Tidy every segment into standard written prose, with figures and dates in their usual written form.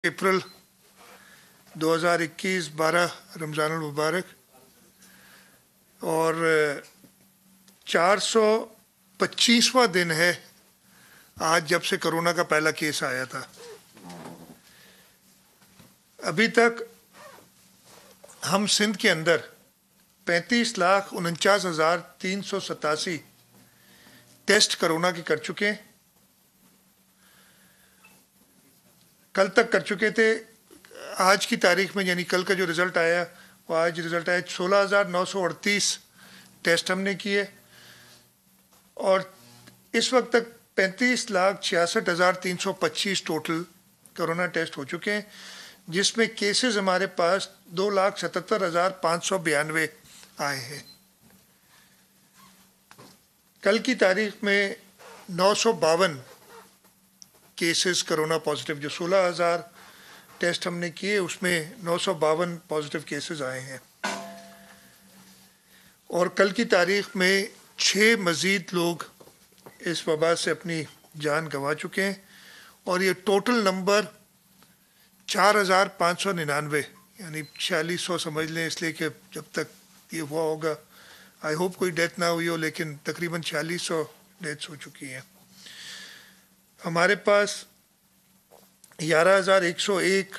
अप्रैल 2021 12 रमज़ान मुबारक और 425वां दिन है आज जब से कोरोना का पहला केस आया था। अभी तक हम सिंध के अंदर 35,49,387 टेस्ट कोरोना के कर चुके हैं। कल तक कर चुके थे। आज की तारीख में यानी कल का जो रिज़ल्ट आया वो आज रिज़ल्ट आया 16,938 टेस्ट हमने किए और इस वक्त तक 35,66,325 टोटल कोरोना टेस्ट हो चुके हैं, जिसमें केसेस हमारे पास 2,77,592 आए हैं। कल की तारीख में 952 केसेस कोरोना पॉजिटिव, जो 16,000 टेस्ट हमने किए उसमें 952 पॉजिटिव केसेस आए हैं और कल की तारीख में 6 मज़ीद लोग इस वबा से अपनी जान गंवा चुके हैं और ये टोटल नंबर 4,599 यानी 4600 समझ लें, इसलिए कि जब तक ये हुआ होगा आई होप कोई डेथ ना हुई हो, लेकिन तकरीबन 4600 डेथ्स हो चुकी हैं। हमारे पास 11,101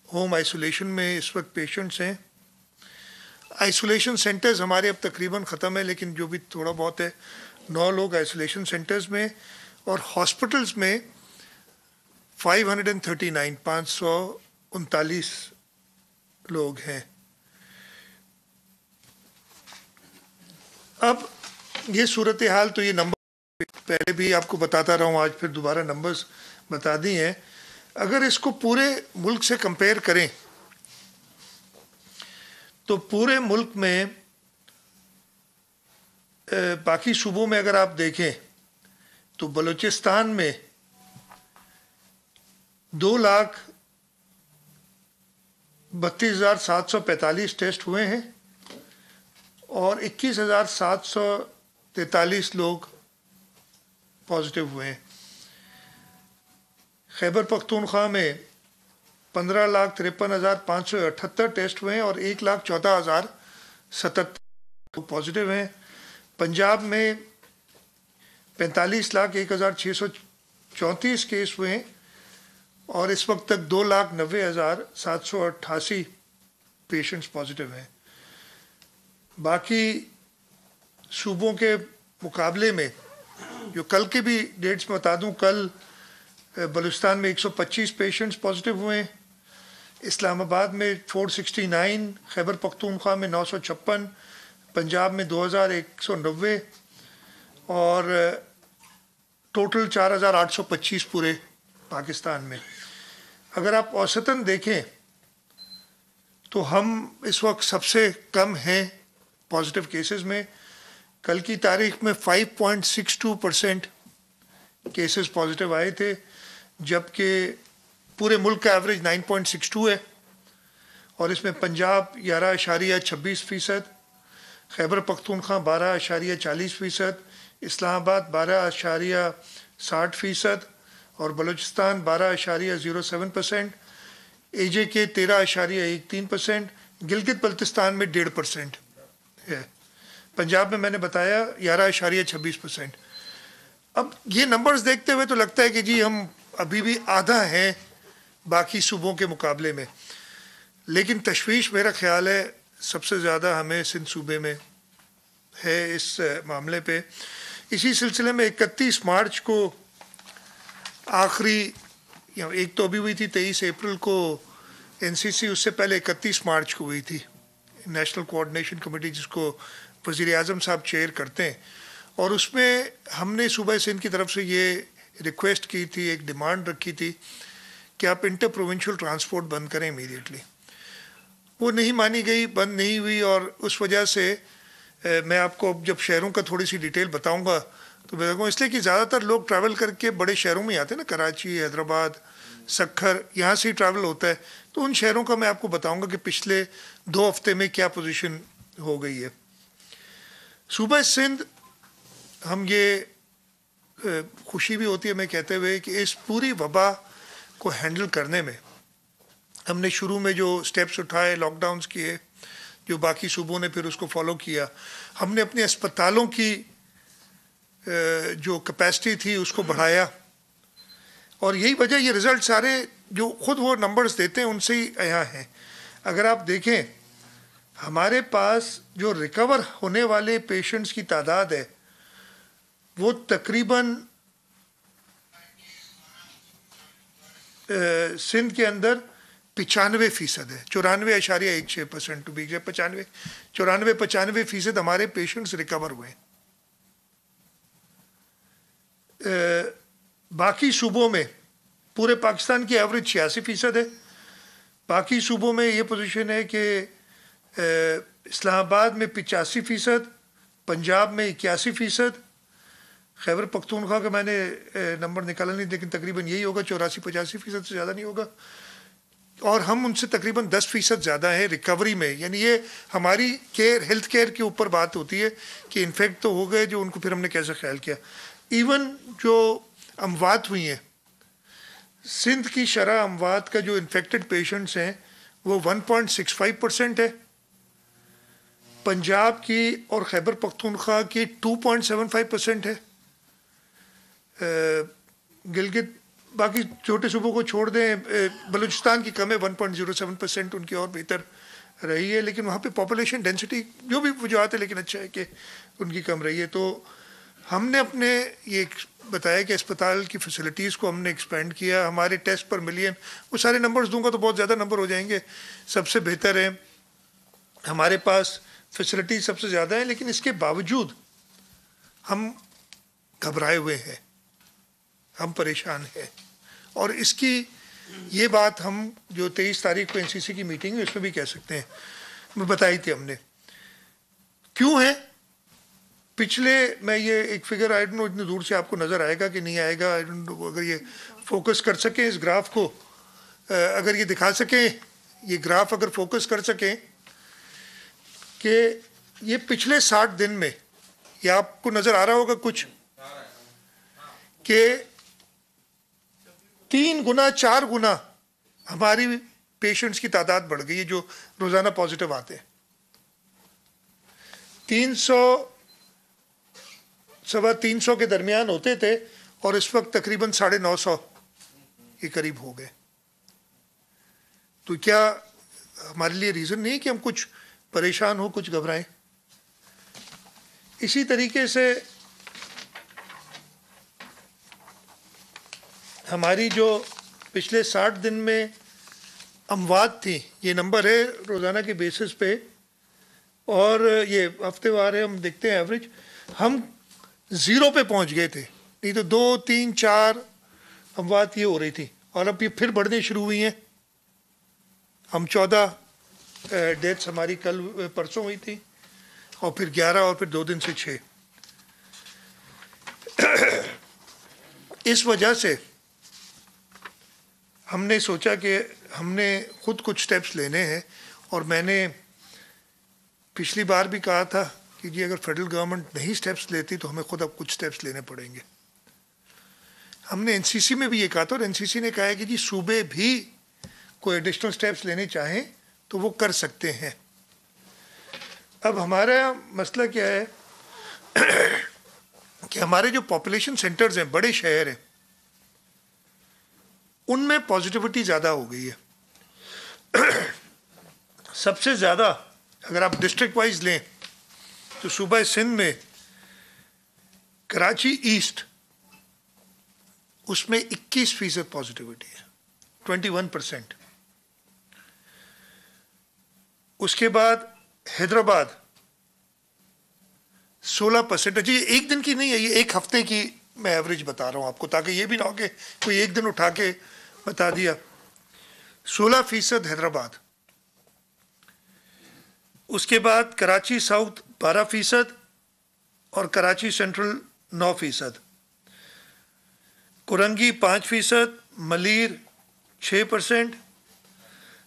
होम आइसोलेशन में इस वक्त पेशेंट्स हैं। आइसोलेशन सेंटर्स हमारे अब तकरीबन ख़त्म है, लेकिन जो भी थोड़ा बहुत है 9 लोग आइसोलेशन सेंटर्स में और हॉस्पिटल्स में 539 लोग हैं। अब ये सूरत हाल, तो ये नंबर पहले भी आपको बताता रहा हूँ, आज फिर दोबारा नंबर्स बता दी हैं। अगर इसको पूरे मुल्क से कंपेयर करें तो पूरे मुल्क में बाकी सूबों में अगर आप देखें तो बलूचिस्तान में 2,32,745 टेस्ट हुए हैं और 21,743 लोग पॉजिटिव हुए हैं। खैबर पख्तूनख्वा में 15,53,578 टेस्ट हुए हैं और 1,14,077 पॉजिटिव हैं। पंजाब में 45,01,634 केस हुए हैं और इस वक्त तक 2,90,788 पेशेंट्स पॉजिटिव हैं। बाकी सूबों के मुकाबले में जो कल के भी डेट्स में बता दूं, कल बलूचिस्तान में 125 पेशेंट्स पॉजिटिव हुए हैं, इस्लामाबाद में 469, खैबर पख्तूनख्वा में 956, पंजाब में 2,190 और टोटल 4,825 पूरे पाकिस्तान में। अगर आप औसतन देखें तो हम इस वक्त सबसे कम हैं पॉजिटिव केसेस में। कल की तारीख में 5.62% केसेस पॉजिटिव आए थे, जबकि पूरे मुल्क का एवरेज 9.62 है और इसमें पंजाब 11.26%, खैबर पख्तूनख्वा 12.40%, इस्लामाबाद 12.60% और बलूचिस्तान 12.07%, AJK 13.13%, गिलगित बल्तिस्तान में 1.5% है। पंजाब में मैंने बताया 11.26%। अब ये नंबर्स देखते हुए तो लगता है कि जी हम अभी भी आधा हैं बाकी सूबों के मुकाबले में, लेकिन तशवीश मेरा ख्याल है सबसे ज़्यादा हमें सिंध सूबे में है इस मामले पे। इसी सिलसिले में 31 मार्च को आखिरी, एक तो अभी हुई थी 23 अप्रैल को NCC, उससे पहले 31 मार्च को हुई थी नेशनल कोऑर्डिनेशन कमेटी, जिसको वज़ीर आज़म साहब चेयर करते हैं, और उसमें हमने सूबा सिंध की तरफ से ये रिक्वेस्ट की थी, एक डिमांड रखी थी कि आप इंटर प्रोविंशियल ट्रांसपोर्ट बंद करें इमीडिएटली। वो नहीं मानी गई, बंद नहीं हुई और उस वजह से मैं आपको जब शहरों का थोड़ी सी डिटेल बताऊंगा तो बताऊँगा, इसलिए कि ज़्यादातर लोग ट्रैवल करके बड़े शहरों में आते हैं ना, कराची, हैदराबाद, सक्खर, यहाँ से ही ट्रैवल होता है। तो उन शहरों का मैं आपको बताऊँगा कि पिछले 2 हफ्ते में क्या पोजीशन हो गई है। सूबा सिंध, हम ये खुशी भी होती है मैं कहते हुए कि इस पूरी वबा को हैंडल करने में हमने शुरू में जो स्टेप्स उठाए, लॉकडाउन्स किए, जो बाकी सूबों ने फिर उसको फॉलो किया, हमने अपने अस्पतालों की जो कैपेसिटी थी उसको बढ़ाया, और यही वजह, ये रिज़ल्ट सारे जो खुद वो नंबर्स देते हैं उनसे ही यहाँ हैं। अगर आप देखें, हमारे पास जो रिकवर होने वाले पेशेंट्स की तादाद है वो तकरीबन सिंध के अंदर 95% है, 94.16% टू बी एग्जैक्ट, 95% हमारे पेशेंट्स रिकवर हुए। बाकी सूबों में पूरे पाकिस्तान की एवरेज 86% है। बाकी सूबों में ये पोजीशन है कि इस्लामाबाद में 85%, पंजाब में 81%, खैबर पख्तूनख्वा का मैंने नंबर निकाला नहीं, लेकिन तकरीबन यही होगा, 84-85% से ज़्यादा नहीं होगा, और हम उनसे तकरीबन 10% ज़्यादा है रिकवरी में। यानी ये हमारी केयर, हेल्थ केयर के ऊपर बात होती है कि इन्फेक्ट तो हो गए, जो उनको फिर हमने कैसे ख्याल किया। इवन जो अमवात हुई हैं, सिंध की शरह अमवात का जो इन्फेक्टेड पेशेंट्स हैं वो 1.65% है, पंजाब की और खैबर पख्तूनख्वा की 2.75% है, गिलगित बाकी छोटे सूबों को छोड़ दें, बलूचिस्तान की कम है 1.07%, उनकी और बेहतर रही है, लेकिन वहाँ पे पॉपुलेशन डेंसिटी जो भी वजूहत है, लेकिन अच्छा है कि उनकी कम रही है। तो हमने अपने ये बताया कि अस्पताल की फैसिलिटीज़ को हमने एक्सपेंड किया, हमारे टेस्ट पर मिलियन, वो सारे नंबर्स दूंगा तो बहुत ज़्यादा नंबर हो जाएंगे, सबसे बेहतर है, हमारे पास फैसिलिटीज सबसे ज़्यादा है, लेकिन इसके बावजूद हम घबराए हुए हैं, हम परेशान हैं। और इसकी ये बात हम जो 23 तारीख को एनसीसी की मीटिंग है उसमें भी कह सकते हैं, मैं बताई थी हमने क्यों है। पिछले, मैं ये एक फिगर, आई डोंट नो इतनी दूर से आपको नज़र आएगा कि नहीं आएगा, आई डोंट नो, अगर ये फोकस कर सकें इस ग्राफ को, अगर ये दिखा सकें, ये ग्राफ अगर फोकस कर सकें कि ये पिछले 60 दिन में, ये आपको नज़र आ रहा होगा कुछ, कि 3 गुना 4 गुना हमारी पेशेंट्स की तादाद बढ़ गई है जो रोज़ाना पॉजिटिव आते हैं। 300 350 के दरमियान होते थे और इस वक्त तकरीबन 950 के करीब हो गए। तो क्या हमारे लिए रीज़न नहीं कि हम कुछ परेशान हो, कुछ घबराएं? इसी तरीके से हमारी जो पिछले 60 दिन में अमवात थी, ये नंबर है रोज़ाना के बेसिस पे, और ये हफ्तेवार है, हम देखते हैं एवरेज, हम 0 पे पहुंच गए थे, नहीं तो 2, 3, 4 अमवात ये हो रही थी, और अब ये फिर बढ़ने शुरू हुई हैं। हम 14 डेथ्स हमारी कल परसों हुई थी, और फिर 11, और फिर 2 दिन से 6। इस वजह से हमने सोचा कि हमने खुद कुछ स्टेप्स लेने हैं, और मैंने पिछली बार भी कहा था कि जी अगर फेडरल गवर्नमेंट नहीं स्टेप्स लेती तो हमें खुद अब कुछ स्टेप्स लेने पड़ेंगे। हमने एनसीसी में भी ये कहा था, और एनसीसी ने कहा है कि जी सूबे भी कोई एडिशनल स्टेप्स लेने चाहें तो वो कर सकते हैं। अब हमारा मसला क्या है कि हमारे जो पॉपुलेशन सेंटर्स हैं, बड़े शहर हैं, उनमें पॉजिटिविटी ज़्यादा हो गई है। सबसे ज़्यादा अगर आप डिस्ट्रिक्ट वाइज लें तो सूबा सिंध में कराची ईस्ट, उसमें 21% पॉजिटिविटी है, 21%। उसके बाद हैदराबाद 16%। जी एक दिन की नहीं है, ये एक हफ्ते की मैं एवरेज बता रहा हूँ आपको, ताकि ये भी ना हो कि कोई एक दिन उठा के बता दिया। 16% हैदराबाद। उसके बाद कराची साउथ 12% और कराची सेंट्रल 9%, कुरंगी 5%, मलीर 6%,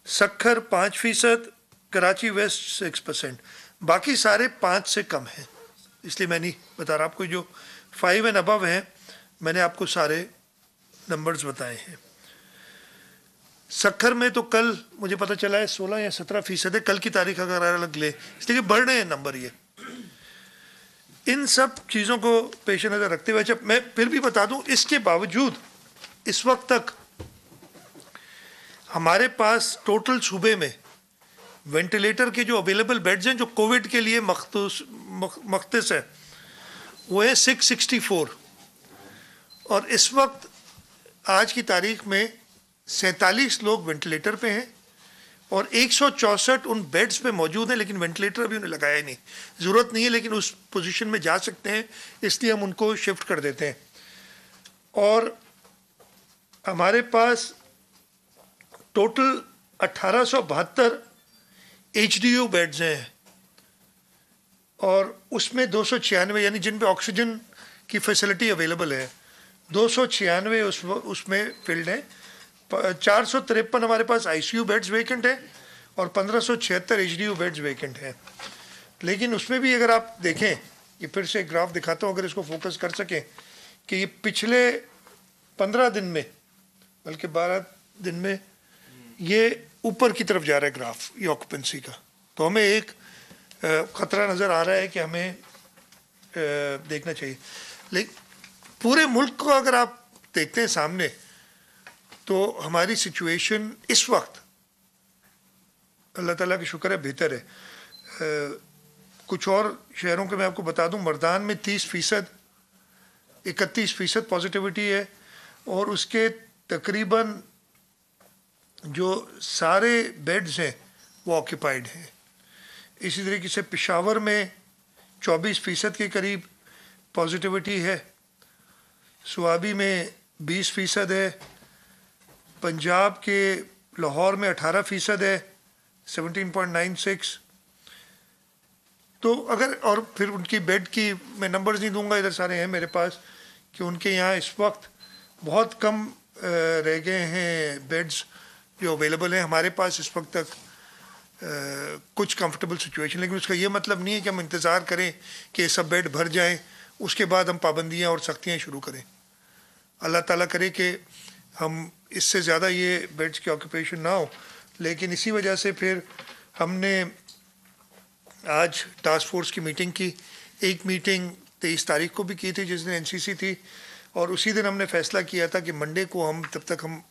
सक्खर 5%, कराची वेस्ट 6%। बाकी सारे 5 से कम हैं, इसलिए मैं नहीं बता रहा आपको। जो 5 एंड अबव हैं मैंने आपको सारे नंबर्स बताए हैं। सखर में तो कल मुझे पता चला है 16 या 17% है, कल की तारीख अगर अलग ले, इसलिए बढ़ रहे हैं नंबर ये। इन सब चीज़ों को पेश नज़र रखते हुए जब मैं फिर भी बता दूं, इसके बावजूद इस वक्त तक हमारे पास टोटल सूबे में वेंटिलेटर के जो अवेलेबल बेड्स हैं जो कोविड के लिए मख्तस है वो है 664, और इस वक्त आज की तारीख में 47 लोग वेंटिलेटर पे हैं और 164 उन बेड्स पे मौजूद हैं, लेकिन वेंटिलेटर अभी उन्हें लगाया नहीं, ज़रूरत नहीं है लेकिन उस पोजीशन में जा सकते हैं, इसलिए हम उनको शिफ्ट कर देते हैं। और हमारे पास टोटल 1872 HDU बेड्स हैं और उसमें 296 यानी जिन पे ऑक्सीजन की फैसिलिटी अवेलेबल है 296 उसमें फिल्ड हैं। 453 हमारे पास ICU बेड्स वेकेंट है और 1576 HDU बेड्स वेकेंट हैं। लेकिन उसमें भी अगर आप देखें, ये फिर से ग्राफ दिखाता हूँ अगर इसको फोकस कर सकें, कि ये पिछले 15 दिन में बल्कि 12 दिन में ये ऊपर की तरफ जा रहा है ग्राफ, ये ऑक्यूपेंसी का। तो हमें एक ख़तरा नज़र आ रहा है कि हमें देखना चाहिए। लेकिन पूरे मुल्क को अगर आप देखते हैं सामने, तो हमारी सिचुएशन इस वक्त अल्लाह ताला की शुक्र है बेहतर है। कुछ और शहरों के मैं आपको बता दूं, मर्दान में 30%, 31% पॉजिटिविटी है और उसके तकरीबन जो सारे बेड्स हैं वो ऑक्यूपाइड हैं। इसी तरीके से पेशावर में 24% के करीब पॉजिटिविटी है, सुआबी में 20% है, पंजाब के लाहौर में 18% है 17.96। तो अगर और फिर उनकी बेड की मैं नंबर्स नहीं दूंगा, इधर सारे हैं मेरे पास, कि उनके यहाँ इस वक्त बहुत कम रह गए हैं बेड्स जो अवेलेबल हैं। हमारे पास इस वक्त तक कुछ कंफर्टेबल सिचुएशन, लेकिन उसका ये मतलब नहीं है कि हम इंतज़ार करें कि सब बेड भर जाएं उसके बाद हम पाबंदियाँ और सख्तियाँ शुरू करें। अल्लाह ताला करे कि हम इससे ज़्यादा ये बेड्स की ऑक्यूपेशन ना हो। लेकिन इसी वजह से फिर हमने आज टास्क फोर्स की मीटिंग की। एक मीटिंग 23 तारीख को भी की थी जिस दिन NCC थी, और उसी दिन हमने फैसला किया था कि मंडे को हम तब तक हम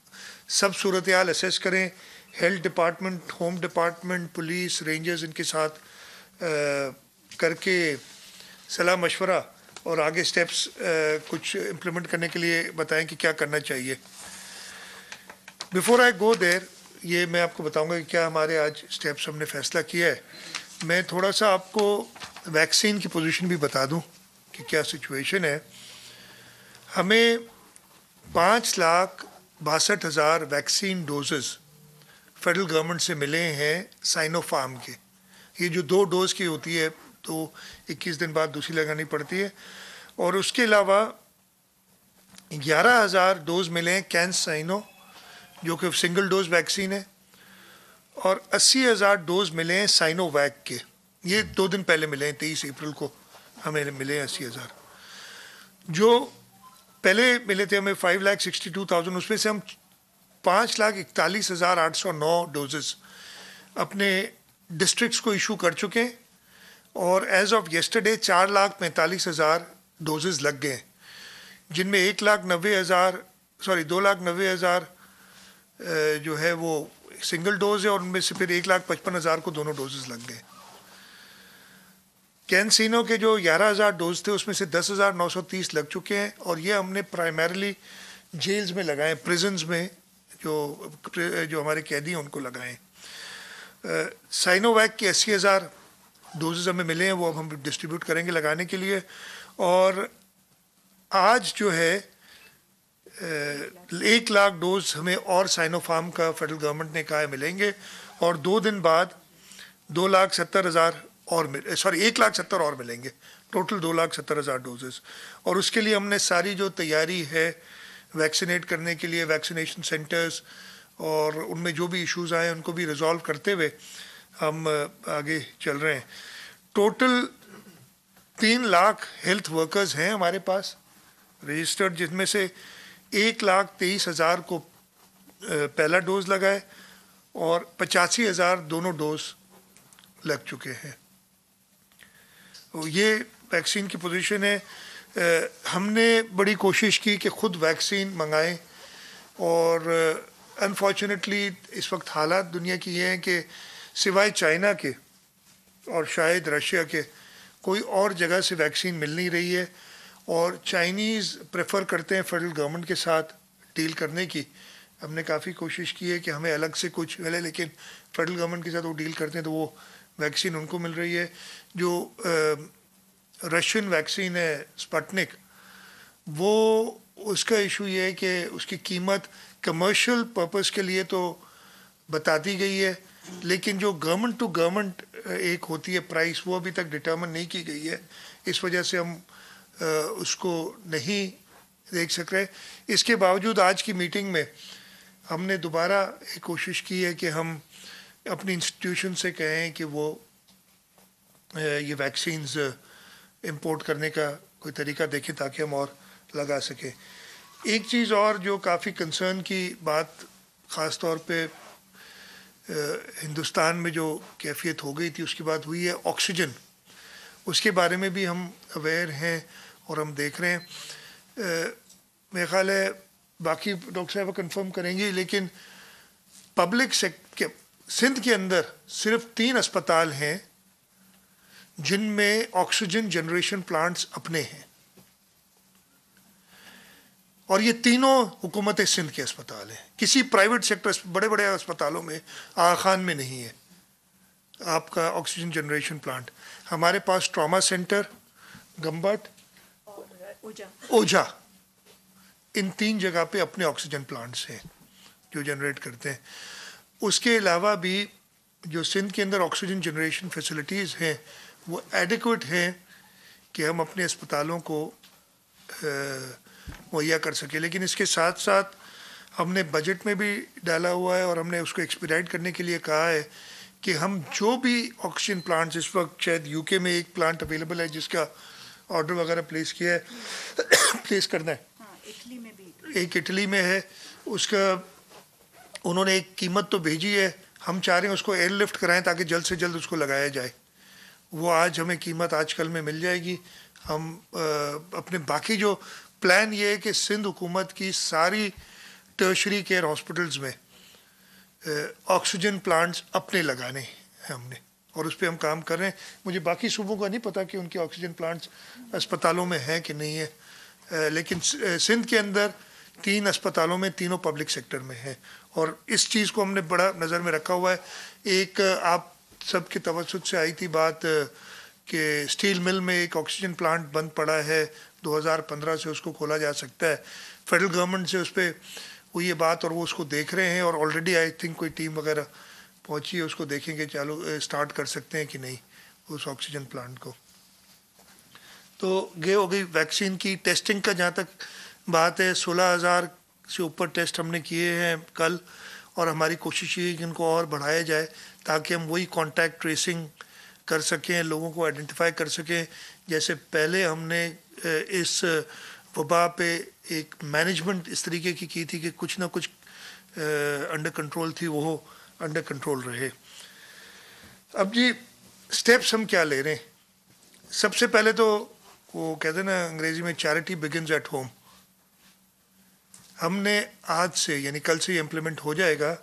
सब सूरत हाल असेस करें, health department, home department, police, rangers, इनके साथ करके सलाह मशवरा और आगे स्टेप्स कुछ इम्प्लीमेंट करने के लिए बताएं कि क्या करना चाहिए। बिफोर आई गो देयर, ये मैं आपको बताऊंगा कि क्या हमारे आज स्टेप्स हमने फैसला किया है। मैं थोड़ा सा आपको वैक्सीन की पोजीशन भी बता दूं कि क्या सिचुएशन है। हमें 5,62,000 वैक्सीन डोजेस फेडरल गवर्नमेंट से मिले हैं साइनोफार्म के। ये जो 2 डोज की होती है तो 21 दिन बाद दूसरी लगानी पड़ती है। और उसके अलावा 11,000 डोज मिले हैं कैंसाइनो जो कि सिंगल डोज वैक्सीन है, और 80,000 डोज मिले हैं साइनोवैक के। ये 2 दिन पहले मिले हैं, 23 अप्रैल को हमें मिले हैं 80,000। जो पहले मिले थे हमें 5,62,000, उसमें से हम 5,41,809 डोजेस अपने डिस्ट्रिक्ट्स को इशू कर चुके हैं, और एज ऑफ येस्टरडे 4,45,000 डोजेस लग गए, जिनमें 2,90,000 जो है वो सिंगल डोज है, और उनमें से फिर 1,55,000 को दोनों डोजेस लग गए। कैंसिनो के जो 11,000 डोज थे उसमें से 10,930 लग चुके हैं, और ये हमने प्राइमरीली जेल्स में लगाए, प्रिजन्स में जो हमारे कैदी हैं उनको लगाए। साइनोवैक के 80,000 डोजेस हमें मिले हैं, वो अब हम डिस्ट्रीब्यूट करेंगे लगाने के लिए। और आज जो है 1,00,000 डोज हमें और साइनोफार्म का फेडरल गवर्नमेंट ने कहा है मिलेंगे, और 2 दिन बाद 1,70,000 और मिलेंगे, टोटल 2,70,000 डोजेस। और उसके लिए हमने सारी जो तैयारी है वैक्सीनेट करने के लिए, वैक्सीनेशन सेंटर्स और उनमें जो भी इश्यूज़ आए उनको भी रिजॉल्व करते हुए हम आगे चल रहे हैं। टोटल 3 लाख हेल्थ वर्कर्स हैं हमारे पास रजिस्टर्ड, जिसमें से 1,23,000 को پہلا ڈوز لگا ہے اور 85,000 دونوں ڈوز لگ چکے ہیں. یہ ویکسین کی پوزیشن ہے. ہم نے بڑی کوشش کی کہ خود ویکسین منگائیں اور انفارچونیٹلی اس وقت حالات دنیا کی یہ ہیں کہ سوائے چائنا کے اور شاید رشیا کے کوئی اور جگہ سے ویکسین مل نہیں رہی ہے، اور چائنیز پریفر کرتے ہیں فیڈرل گورنمنٹ کے ساتھ ڈیل کرنے کی. ہم نے کافی کوشش کی ہے کہ ہمیں الگ سے کچھ ملے، لیکن فیڈرل گورنمنٹ کے ساتھ وہ ڈیل کرتے ہیں تو وہ ویکسین ان کو مل رہی ہے. جو رشین ویکسین ہے اسپٹنک، وہ اس کا ایشو یہ ہے کہ اس کی قیمت کمرشل پرپز کے لیے تو بتا دی گئی ہے، لیکن جو گورنمنٹ ٹو گورنمنٹ ایک ہوتی ہے پرائس، وہ ابھی تک ڈٹرمن نہیں کی گئی ہے. اس وجہ سے ہم اس کو نہیں دیکھ سک رہے. اس کے باوجود آج کی میٹنگ میں ہم نے دوبارہ ایک کوشش کی ہے کہ ہم اپنی انسٹیٹیوشن سے کہیں کہ وہ یہ ویکسینز امپورٹ کرنے کا کوئی طریقہ دیکھیں تاکہ ہم اور لگا سکیں. ایک چیز اور جو کافی کنسرن کی بات خاص طور پہ ہندوستان میں جو کیفیت ہو گئی تھی اس کی بات ہوئی ہے آکسیجن. اس کے بارے میں بھی ہم اویئر ہیں اور ہم دیکھ رہے ہیں. میرا خیال ہے باقی ڈاکٹر صاحب کنفرم کریں گی، لیکن پبلک سندھ کے اندر صرف 3 اسپتال ہیں جن میں آکسیجن جنریشن پلانٹس اپنے ہیں، اور یہ تینوں حکومت سندھ کے اسپتال ہیں. کسی پرائیویٹ سیکٹر بڑے بڑے اسپتالوں میں آغا خان میں نہیں ہے آپ کا آکسیجن جنریشن پلانٹ. ہمارے پاس ٹراما سینٹر، گمبٹ، اوجھا، ان 3 جگہ پہ اپنے آکسیجن پلانٹس ہیں جو جنریٹ کرتے ہیں. اس کے علاوہ بھی جو سندھ کے اندر آکسیجن جنریشن فیسلٹیز ہیں وہ ایڈیکویٹ ہیں کہ ہم اپنے اسپتالوں کو مہیا کر سکیں. لیکن اس کے ساتھ ساتھ ہم نے بجٹ میں بھی ڈالا ہوا ہے اور ہم نے اس کو ایکسپیڈائٹ کرنے کے لیے کہا ہے کہ ہم جو بھی آکسیجن پلانٹس، اس وقت شاید یو کے میں ایک پلانٹ اویلیبل ہے جس کا آرڈر وغیرہ پلیس کیا ہے، پلیس کرنا ہے، ایک اٹلی میں ہے، اس کا انہوں نے ایک قیمت تو بھیجی ہے. ہم چاہ رہے ہیں اس کو ایئر لفٹ کرائیں تاکہ جلد سے جلد اس کو لگایا جائے. وہ آج ہمیں قیمت آج کل میں مل جائے گی. ہم اپنے باقی جو پلان یہ ہے کہ سندھ حکومت کی ساری ٹرشری کیئر ہاسپٹلز میں آکسیجن پلانٹس اپنے لگانے ہیں ہم نے، اور اس پہ ہم کام کر رہے ہیں. مجھے باقی صوبوں کا نہیں پتہ کہ ان کے آکسیجن پلانٹس اسپتالوں میں ہیں کہ نہیں ہے، لیکن سندھ کے اندر 3 اسپتالوں میں تینوں پبلک سیکٹر میں ہیں، اور اس چیز کو ہم نے بڑا نظر میں رکھا ہوا ہے. ایک آپ سب کے توسط سے آئی تھی بات کہ اسٹیل مل میں ایک آکسیجن پلانٹ بند پڑا ہے، 2015 سے اس کو کھولا جا سکتا ہے. فیڈرل گورنمنٹ سے اس پہ وہ یہ بات، اور وہ اس کو دیکھ رہے ہیں، اور آلریڈی آئی تھنک کوئی ٹیم وغیرہ پہنچی ہے، اس کو دیکھیں گے چالو اسٹارٹ کر سکتے ہیں کہ نہیں اس آکسیجن پلانٹ کو. تو یہ ہو گئی ویکسین کی. ٹیسٹنگ کا جہاں تک بات ہے، 16,000 سے اوپر ٹیسٹ ہم نے کیے ہیں کل، اور ہماری کوشش یہ ہے کہ ان کو اور بڑھایا جائے تاکہ ہم وہی کانٹیکٹ ٹریسنگ کر سکیں، لوگوں کو آئیڈینٹیفائی کر سکیں. جیسے پہلے ہم نے اس وبا پہ ایک مینجمنٹ اس طریقے کی تھی کہ کچھ نہ کچھ انڈر کنٹرول تھی، وہ انڈر کنٹرول رہے. اب جی سٹیپس ہم کیا لے رہے ہیں؟ سب سے پہلے تو وہ کہتے ہیں نا انگریزی میں چیریٹی بگنز ایٹ ہوم. ہم نے آج سے یعنی کل سے یہ امپلیمنٹ ہو جائے گا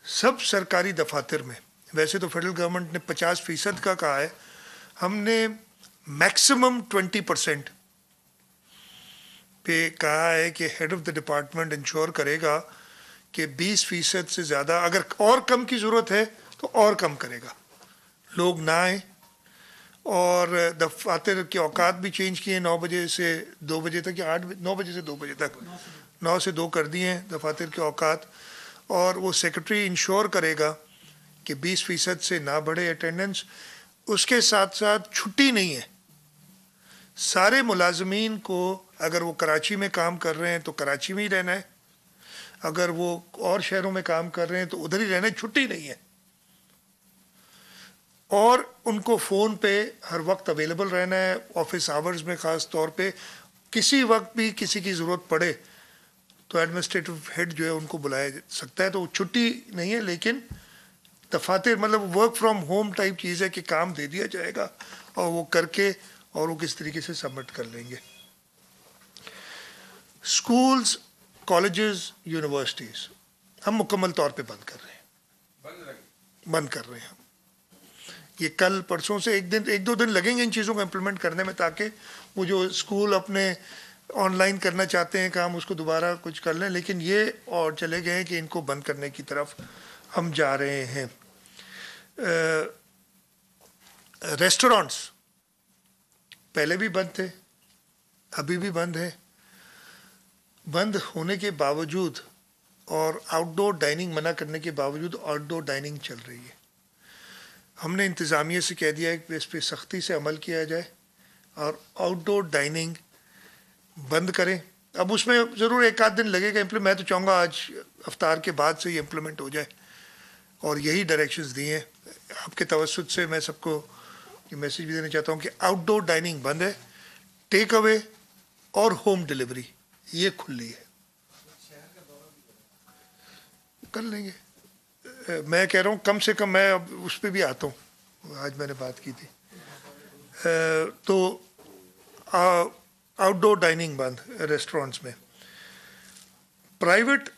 سب سرکاری دفاتر میں. ویسے تو فیڈرل گورنمنٹ نے 50% کا کہا ہے، ہم نے میکسیمم 20% پہ کہا ہے کہ head of the department ensure کرے گا کہ 20% سے زیادہ، اگر اور کم کی ضرورت ہے تو اور کم کرے گا. لوگ نہ آئیں، اور دفاتر کے اوقات بھی چینج کیے، 9 بجے سے 2 بجے تک، یا 9 بجے سے 2 بجے تک، 9 سے 2 کر دیے ہیں دفاتر کے اوقات. اور وہ سیکرٹری انشور کرے گا کہ 20% سے نہ بڑھے اٹینڈنس. اس کے ساتھ ساتھ چھٹی نہیں ہے. سارے ملازمین کو اگر وہ کراچی میں کام کر رہے ہیں تو کراچی میں ہی رہنا ہے، اگر وہ اور شہروں میں کام کر رہے ہیں تو ادھر ہی رہنا ہے، چھٹی نہیں ہے. اور ان کو فون پہ ہر وقت اویلیبل رہنا ہے، آفس آورز میں خاص طور پہ. کسی وقت بھی کسی کی ضرورت پڑے تو ایڈمنسٹریٹو ہیڈ جو ہے ان کو بلایا سکتا ہے. تو چھٹی نہیں ہے لیکن دفاتر مطلب ورک فرام ہوم ٹائپ چیز ہے کہ کام دے دیا جائے گا اور وہ کر کے اور وہ کس طریقے سے سبمٹ کر لیں گے. اسکولز کالجز یونیورسٹیز ہم مکمل طور پہ بند کر رہے ہیں. یہ کل پرسوں سے ایک دو دن لگیں گے ان چیزوں کو امپلیمنٹ کرنے میں تاکہ وہ جو اسکول اپنے آن لائن کرنا چاہتے ہیں کام اس کو دوبارہ کچھ کر لیں, لیکن یہ اور چلے گئے ہیں کہ ان کو بند کرنے کی طرف ہم جا رہے ہیں. ریسٹورانٹس پہلے بھی بند تھے, ابھی بھی بند ہیں. بند ہونے کے باوجود اور آؤٹ ڈور ڈائننگ منع کرنے کے باوجود آؤٹ ڈور ڈائننگ چل رہی ہے. ہم نے انتظامیہ سے کہہ دیا ہے کہ اس پہ سختی سے عمل کیا جائے اور آؤٹ ڈور ڈائننگ بند کریں. اب اس میں ضرور ایک آدھ دن لگے گا میں تو چاہوں گا آج افطار کے بعد سے یہ امپلیمنٹ ہو جائے اور یہی ڈائریکشنز دی ہیں. آپ کے توسط سے میں سب کو یہ میسیج بھی دینا چاہتا ہوں کہ آؤٹ ڈور ڈائننگ بند ہے, ٹیک اوے اور ہوم ڈلیوری یہ کھلی ہے. کر لیں گے. میں کہہ رہا ہوں کم سے کم میں اب اس پہ بھی آتا ہوں, آج میں نے بات کی تھی. تو آؤٹ ڈور ڈائننگ بند ریسٹورینٹس میں. پرائیویٹ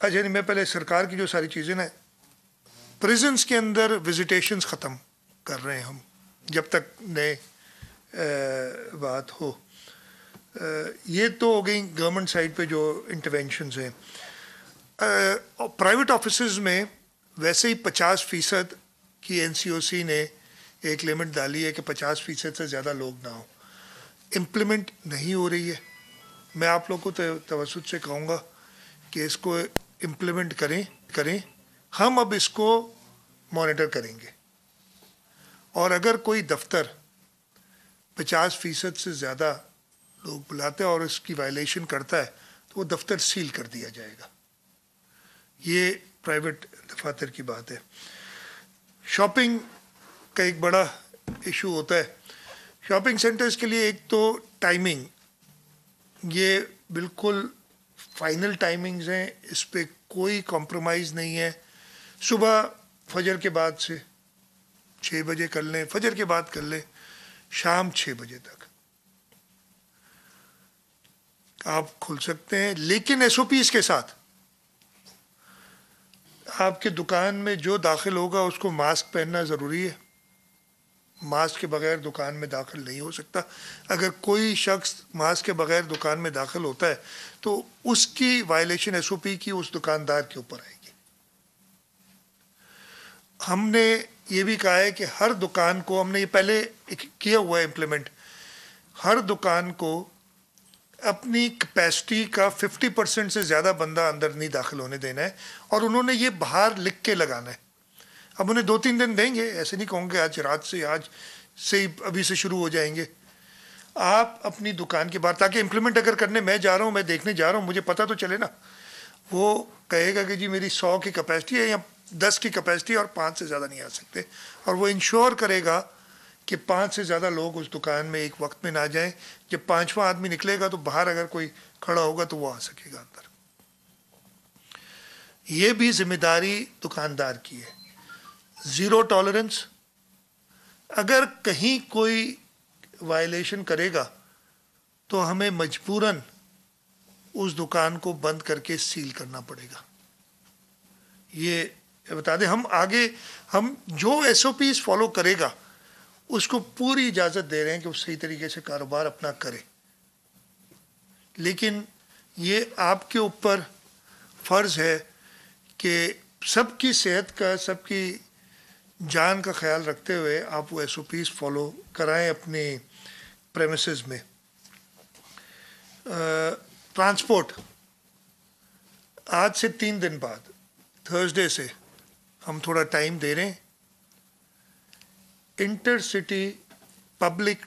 اچھا میں پہلے سرکار کی جو ساری چیزیں نا پریزنس کے اندر وزیٹیشنز ختم کر رہے ہیں ہم جب تک نئے بات ہو. یہ تو ہو گئی گورنمنٹ سائڈ پہ جو انٹرونشنز ہیں. پرائیویٹ آفیسز میں ویسے ہی 50% کی NCOC نے ایک لمٹ ڈالی ہے کہ 50% سے زیادہ لوگ نہ ہوں. امپلیمنٹ نہیں ہو رہی ہے. میں آپ لوگوں کو توسط سے کہوں گا کہ اس کو امپلیمنٹ کریں. ہم اب اس کو مانیٹر کریں گے اور اگر کوئی دفتر 50% سے زیادہ لوگ بلاتے ہیں اور اس کی وائلیشن کرتا ہے تو وہ دفتر سیل کر دیا جائے گا. یہ پرائیویٹ دفاتر کی بات ہے. شاپنگ کا ایک بڑا ایشو ہوتا ہے. شاپنگ سینٹرز کے لیے ایک تو ٹائمنگ, یہ بالکل فائنل ٹائمنگز ہیں, اس پہ کوئی کمپرومائز نہیں ہے. صبح فجر کے بعد سے 6 بجے کر لیں, فجر کے بعد کر لیں, شام 6 بجے تک آپ کھل سکتے ہیں, لیکن SOPs کے ساتھ. آپ کے دکان میں جو داخل ہوگا اس کو ماسک پہننا ضروری ہے. ماسک کے بغیر دکان میں داخل نہیں ہو سکتا. اگر کوئی شخص ماسک کے بغیر دکان میں داخل ہوتا ہے تو اس کی وائلیشن SOP کی اس دکاندار کے اوپر آئے گی. ہم نے یہ بھی کہا ہے کہ ہر دکان کو, ہم نے یہ پہلے کیا ہوا ہے امپلیمنٹ, ہر دکان کو اپنی کیپیسٹی کا 50% سے زیادہ بندہ اندر نہیں داخل ہونے دینا ہے, اور انہوں نے یہ باہر لکھ کے لگانا ہے. اب انہیں 2-3 دن دیں گے, ایسے نہیں کہوں گے آج رات سے آج سے ابھی سے شروع ہو جائیں گے. آپ اپنی دکان کے باہر, تاکہ امپلیمنٹ اگر کرنے میں جا رہا ہوں, میں دیکھنے جا رہا ہوں, مجھے پتہ تو چلے نا. وہ کہے گا کہ جی میری 100 کی کیپیسٹی ہے یا 10 کی کیپیسٹی اور 5 سے زیادہ نہیں آ سکتے, اور وہ انشور کرے گا کہ 5 سے زیادہ لوگ اس دکان میں ایک وقت میں نہ جائیں. جب 5واں آدمی نکلے گا تو باہر اگر کوئی کھڑا ہوگا تو وہ آ سکے گا اندر. یہ بھی ذمہ داری دکاندار کی ہے. Zero tolerance. اگر کہیں کوئی وائلیشن کرے گا تو ہمیں مجبوراً اس دکان کو بند کر کے سیل کرنا پڑے گا. یہ بتا دیں, ہم آگے ہم جو SOPs فالو کرے گا اس کو پوری اجازت دے رہے ہیں کہ وہ صحیح طریقے سے کاروبار اپنا کرے, لیکن یہ آپ کے اوپر فرض ہے کہ سب کی صحت کا, سب کی جان کا خیال رکھتے ہوئے آپ وہ SOPs فالو کرائیں اپنے پریمیسز میں. ٹرانسپورٹ آج سے 3 دن بعد تھرسڈے سے ہم تھوڑا ٹائم دے رہے ہیں. Inter city public